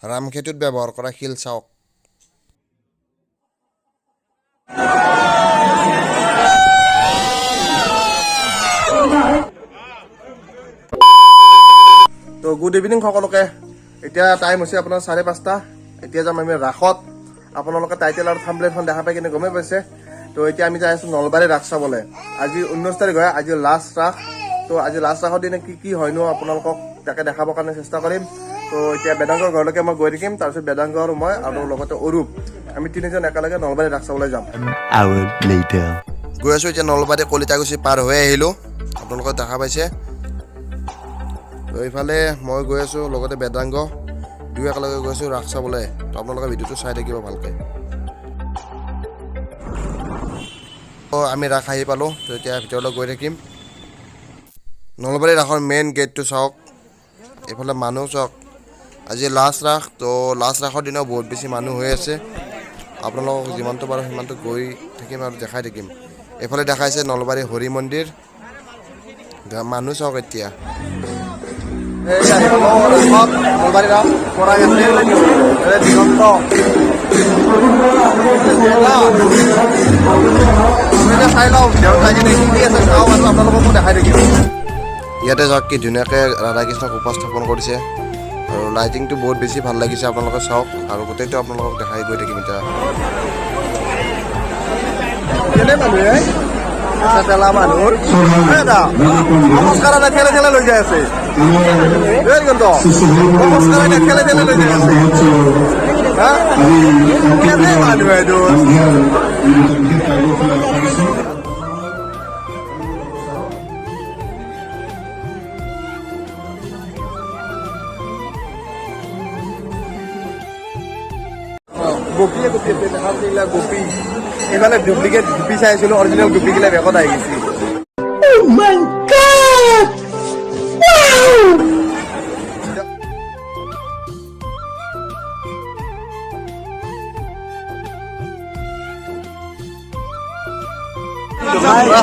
ৰামখেতুত ব্যৱহাৰ কৰা শিল চাওক। তো গুড ইভিনিং সকলোকে। এতিয়া টাইম হৈছে আপোনাৰ 5:30। এতিয়া যাম আমি ৰাসত। আপোনালোকে টাইটেল আৰু থাম্বনেইলখন দেখা পাই কিনে গমেই পাইছে। তো এতিয়া আমি যাই আছো নলবাৰী ৰাস চাবলৈ। আজি 19 তাৰিখ হয়, আজি লাষ্ট ৰাস। তো আজি লাষ্ট ৰাসৰ দিনা কি হয়নো আপোনালোকক তাকে দেখাবৰ কাৰণে চেষ্টা কৰিম। তো এতিয়া বেদাংগৰ ঘৰলৈকে মই গৈ থাকিম। তাৰপিছত বেদাংগ আৰু মই আৰু লগতে অৰূপ আমি তিনিজন একেলগে নলবাৰী ৰাস চাবলৈ যাম। গৈ আছো এতিয়া নলবাৰী কলিতাকুছি পাৰ হৈ আহিলোঁ। আপোনালোকে দেখা পাইছে। তো এইফালে মই গৈ আছো লগতে বেদাংগ দুই একেলগে গৈ আছো ৰাস চাবলৈ। তো আপোনালোকে ভিডিঅ'টো চাই থাকিব ভালকৈ। আমি ৰাস আহি পালোঁ। তো এতিয়া ভিতৰলৈ গৈ থাকিম। নলবাৰী ৰাসৰ মেইন গেটটো চাওক। এইফালে মানুহ চাওক। আজি লাষ্ট ৰাস। তো লাষ্ট ৰাসৰ দিনাও বহুত বেছি মানুহ হৈ আছে। আপোনালোকক যিমানটো পাৰোঁ সিমানটো গৈ থাকিম আৰু দেখাই থাকিম। এইফালে দেখাইছে নলবাৰী হৰি মন্দিৰ। মানুহ চাওক এতিয়া। নলবাৰী ৰাস পৰা দিগন্ত চাই লওঁ চাওঁ আৰু আপোনালোককো দেখাই থাকিম। ইয়াতে যাওক কি ধুনীয়াকৈ ৰাধা কৃষ্ণক উপস্থাপন কৰিছে আৰু লাইটিংটো বহুত বেছি ভাল লাগিছে। আপোনালোকে চাওক আৰু গোটেইটো আপোনালোকক দেখাই গৈ থাকিম এতিয়া। ঠেলা লৈ যাই আছে। গোপী এইফালে ডুপ্লিকেট গোপী চাইছিলো, অৰিজিনেল গোপীগিলা বেগত আহি গৈছে।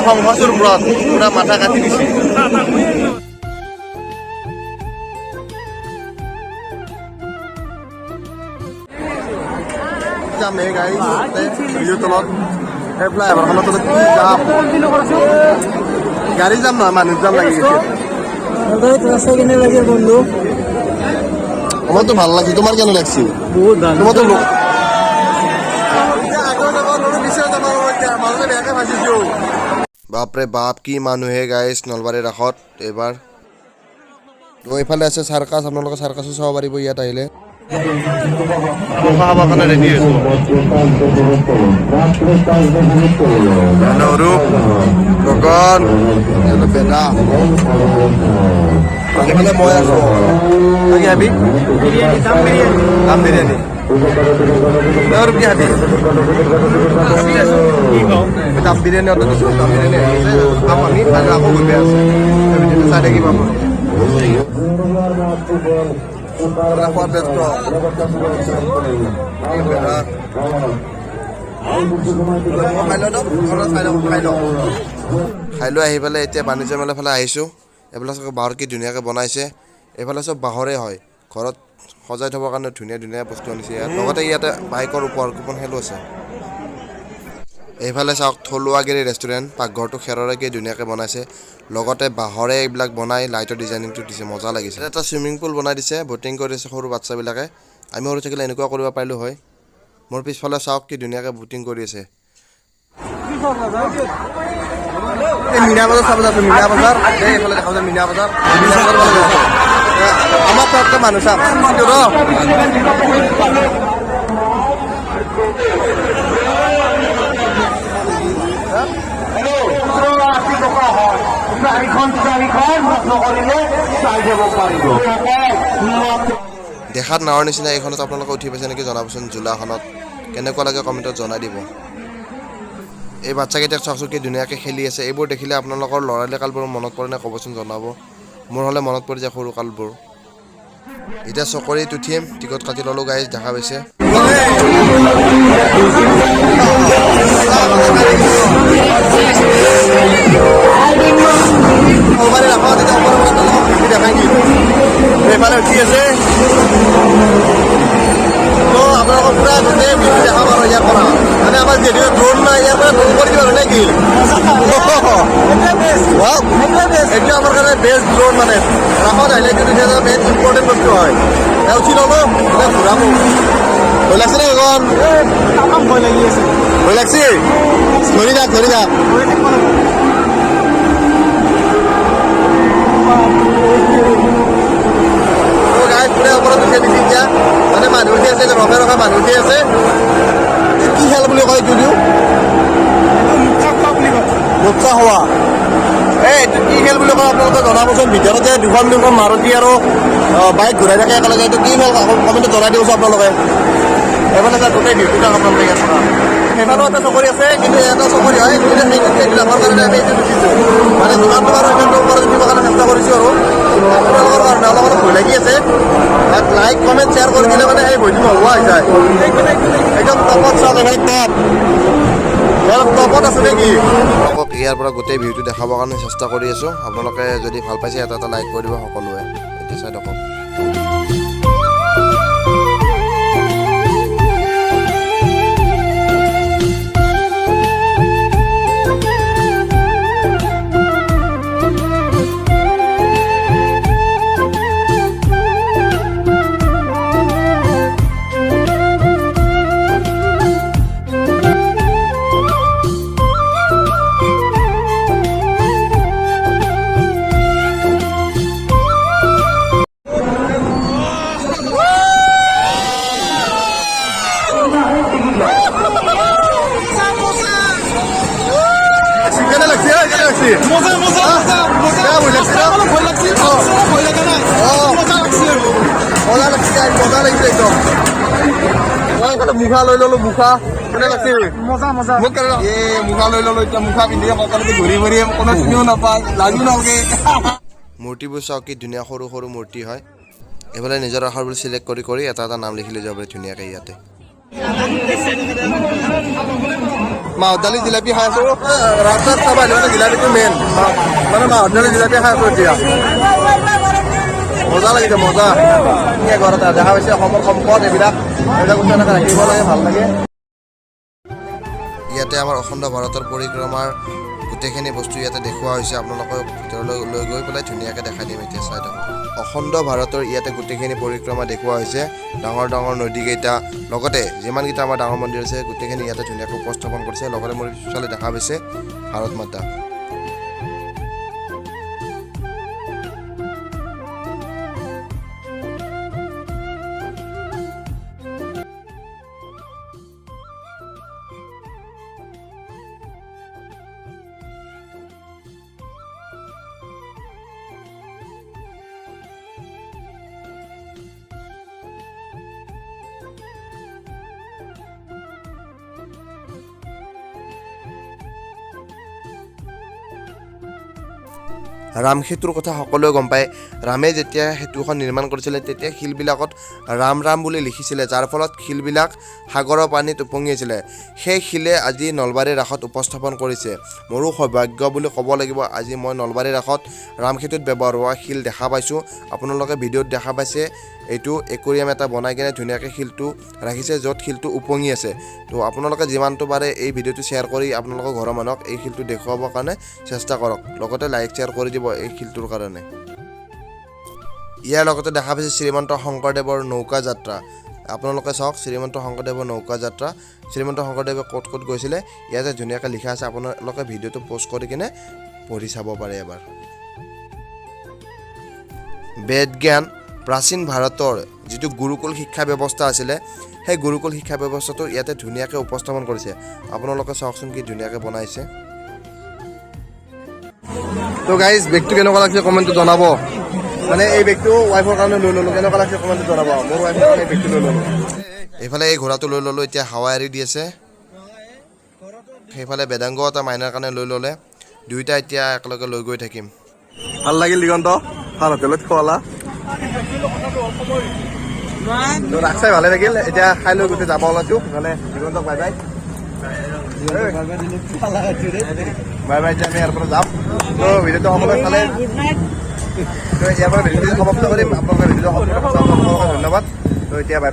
সংঘটোৰ ওপৰত পুৰা মাথা কাটি দিছে। যাম এই গাড়ী তলত ফ্লাইঅভাৰখনৰ তলত যাম। গাড়ী যাম নহয়, মানুহ যাম লাগি গৈছে। আমাৰতো ভাল লাগছে। তোমাৰ কেনে লাগছে? বহুত ভাল। তোমাৰতো বাপৰে বাপ কি মানুহে গাইছ নলবাৰী ৰাসত এইবাৰ। তো এইফালে আছে চাৰ্কাছ। আপোনালোকে চাৰ্কাছো চাব পাৰিব ইয়াত আহিলে। অৰূপ গগন বেদা এইফালে মই আছো। কি দাম বিৰিয়ানী আৰু কি হাবি দাম বিৰিয়ানী অৰ্ডাৰ দিছোঁ। দাম বিৰিয়ানী খাম আমি। আকৌ গৈ আছে চাই থাকিব আপুনি। খাই লৈ আহি পেলাই এতিয়া বাণিজ্য মেলাৰ ফালে আহিছোঁ। এইফালে চাওক বাঁহৰ কি ধুনীয়াকৈ বনাইছে। এইফালে চব বাঁহৰে হয়। ঘৰত সজাই থবৰ কাৰণে ধুনীয়া ধুনীয়া বস্তু আনিছে ইয়াত। লগতে ইয়াতে বাইকৰ ওপৰ কুপন খেলো আছে। এইফালে চাওক থলুৱাগিৰি ৰেষ্টুৰেণ্ট। পাকঘৰটো খেৰৰে কি ধুনীয়াকৈ বনাইছে। লগতে বাঁহৰে এইবিলাক বনাই লাইটৰ ডিজাইনিংটো দিছে, মজা লাগিছে। এটা চুইমিং পুল বনাই দিছে, বটিং কৰিছে সৰু বাচ্ছাবিলাকে। আমি সৰু থাকিলে এনেকুৱা কৰিব পাৰিলোঁ হয়। মোৰ পিছফালে চাওক কি ধুনীয়াকৈ বটিং কৰি আছে। মীনা বজাৰ চাব যাইছোঁ। মীনা বজাৰ এইফালে দেখা যায়। মীনা বজাৰ আমাৰ তাতকৈ মানুহ চাওক। দেখাত নাৱৰ নিচিনা এইখনত আপোনালোকে উঠি পাইছে নেকি জনাবচোন। জোলাখনত কেনেকুৱা লাগে কমেণ্টত জনাই দিব। এই বাচ্চাকেইটাক চাওকচোন কি ধুনীয়াকৈ খেলি আছে। এইবোৰ দেখিলে আপোনালোকৰ ল'ৰালি কালবোৰ মনত পৰে নে ক'বচোন, জনাব। মোৰ হ'লে মনত পৰি যায় সৰু কালবোৰ। এতিয়া চকৰিত উঠিম। টিকট কাটি ল'লোঁ গাইজ, দেখা পাইছে। এইফালে উঠি আছে। আপোনালোকক পুৰা গোটেই ভিডিঅ' দেখাম আৰু ইয়াৰ পৰা মানে আমাৰ যিহেতু ড্ৰোন নাই ইয়াৰ পৰা ড্ৰোন কৰি দিব আৰু নে কি এইটো আমাৰ কাৰণে বেষ্ট ড্ৰোন মানে ৰাসত আহিলে কিন্তু মেইন ইম্পৰ্টেণ্ট বস্তু হয় উঠি ল'লো এতিয়া ঘূৰাব ভয় লাগছে নে এখন ভয় লাগছে ধৰি যাক পুৰা ওপৰত উঠি দিছে এতিয়া মানে মানুহ উঠি আছে ৰখা মানুহ উঠি আছে কি খেল বুলি কয় এইটো মুক্তা হোৱা এইটো কি খেল বুলি কয় আপোনালোকে জনাবচোন ভিতৰতে দুখন মাৰুতি আৰু বাইক ঘূৰাই থাকে একেলগে এইটো কি খেল কমেণ্টত জনাই দিবচোন আপোনালোকে এইফালে গোটেই ভিউটো আপোনালোকে ইয়াৰ পৰা সেইফালেও এটা চকৰি আছে কিন্তু এটা চকৰি হয় কিন্তু আমাৰ কাৰণে আমি এইটো উঠিছোঁ মানে যিমানটো পাৰোঁ সিমানটো ওপৰত উঠিবৰ কাৰণে চেষ্টা কৰিছোঁ আৰু আপোনালোকৰ কাৰণে অলপ ভয় লাগি আছে লাইক কমেণ্ট শ্বেয়াৰ কৰি দিলে মানে সেই ভয়টো নোহোৱা হৈ যায় একদম টপত চাওক টপত আছে নেকি ইয়াৰ পৰা গোটেই ভিউটো দেখাবৰ কাৰণে চেষ্টা কৰি আছোঁ আপোনালোকে যদি ভাল পাইছে এটা লাইক কৰি দিব সকলোৱে এতিয়া চাই থাকক মুখা লৈ ললো মুখা কেনে লাগছে মুখা লৈ ললো এতিয়া মুখা পিন্ধি ঘূৰি ঘূৰি কোনো চিনিও নাপায় লাজো নালাগে মূৰ্তিবোৰ চাওক কি ধুনীয়া সৰু সৰু মূৰ্তি হয় এইফালে নিজৰ আখৰবোৰ চিলেক্ট কৰি এটা নাম লিখি লৈ যাব পাৰে ধুনীয়াকৈ ইয়াতে মাহদালি জিলাপি খাই আছো ৰাস্তাত চাবা জিলাপিটো মেইন মানে মাহদালি জিলাপি খাই আছো এতিয়া মজা লাগিছে মজা ঘৰত দেখা পাইছে অসমৰ সম্পদ এইবিলাক বস্তু এনেকৈ ৰাখিব লাগে ভাল লাগে ইয়াতে আমাৰ অখণ্ড ভাৰতৰ পৰিক্ৰমাৰ গোটেইখিনি বস্তু ইয়াতে দেখুওৱা হৈছে আপোনালোকক ভিতৰলৈ লৈ গৈ পেলাই ধুনীয়াকৈ দেখাই দিম এতিয়া চাই থাকক অখণ্ড ভাৰতৰ ইয়াতে গোটেইখিনি পৰিক্ৰমা দেখুওৱা হৈছে ডাঙৰ ডাঙৰ নদীকেইটা লগতে যিমানকেইটা আমাৰ ডাঙৰ মন্দিৰ আছে গোটেইখিনি ইয়াতে ধুনীয়াকৈ উপস্থাপন কৰিছে লগতে মোৰ পিছফালে দেখা পাইছে ভাৰত মাতা ৰাম সেতুৰ কথা সকলোৱে গম পায় ৰামে যেতিয়া সেতুখন নিৰ্মাণ কৰিছিলে তেতিয়া শিলবিলাকত ৰাম ৰাম বুলি লিখিছিলে যাৰ ফলত শিলবিলাক সাগৰৰ পানীত উপঙি আছিলে সেই শিলে আজি নলবাৰীৰ ৰাসত উপস্থাপন কৰিছে মোৰো সৌভাগ্য বুলি ক'ব লাগিব আজি মই নলবাৰীৰ ৰাসত ৰাম সেতুত ব্যৱহাৰ হোৱা শিল দেখা পাইছোঁ আপোনালোকে ভিডিঅ'ত দেখা পাইছে এইটো একুৰিয়াম এটা বনাই কিনে ধুনীয়াকৈ শিলটো ৰাখিছে য'ত শিলটো উপঙি আছে তো আপোনালোকে যিমানটো পাৰে এই ভিডিঅ'টো শ্বেয়াৰ কৰি আপোনালোকৰ ঘৰৰ মানুহক এই শিলটো দেখুৱাবৰ কাৰণে চেষ্টা কৰক লগতে লাইক শ্বেয়াৰ কৰি দিব এই শিলটোৰ কাৰণে ইয়াৰ লগতে দেখা পাইছে শ্ৰীমন্ত শংকৰদেৱৰ নৌকা যাত্ৰা আপোনালোকে চাওক শ্ৰীমন্ত শংকৰদেৱৰ নৌকা যাত্ৰা শ্ৰীমন্ত শংকৰদেৱে ক'ত ক'ত গৈছিলে ইয়াতে ধুনীয়াকৈ লিখা আছে আপোনালোকে ভিডিঅ'টো প'ষ্ট কৰি কিনে পঢ়ি চাব পাৰে এবাৰ বেদ জ্ঞান প্ৰাচীন ভাৰতৰ যিটো গুৰুকুল শিক্ষা ব্যৱস্থা আছিলে সেই গুৰুকুল শিক্ষা ব্যৱস্থাটো ইয়াতে ধুনীয়াকৈ উপস্থাপন কৰিছে আপোনালোকে চাওকচোন কি ধুনীয়াকৈ বনাইছে তো গাইজ বেগটো কেনেকুৱা লাগিছে কমেণ্টত জনাব মানে এই বেগটো ৱাইফৰ কাৰণে লৈ ল'লোঁ কেনেকুৱা লাগিছে কমেণ্টত জনাব মোৰ ৱাইফৰ কাৰণে এই বেগটো লৈ ল'লোঁ এইফালে এই ঘোঁৰাটো লৈ ল'লোঁ এতিয়া হাৱা এৰি দি আছে সেইফালে বেদাংগ এটা মাইনাৰ কাৰণে লৈ ল'লে দুয়োটা এতিয়া একেলগে লৈ গৈ থাকিম ভাল লাগিল দিগন্ত ভাল হোটেলত খোৱালা ৰাস চাই ভালে লাগিল এতিয়া খাই লৈ গোটেই যাব ওলাইছোঁ মানে দিগন্তক বাই বাই বাই বাই এতিয়া আমি ইয়াৰ পৰা যাম তো ভিডিঅ'টো সকলোৱে চালে তো ইয়াৰ পৰা ভিডিঅ'টো সমাপ্ত কৰিম আপোনালোকে ভিডিঅ'টো সকলোকে ধন্যবাদ তো এতিয়া বাই বাই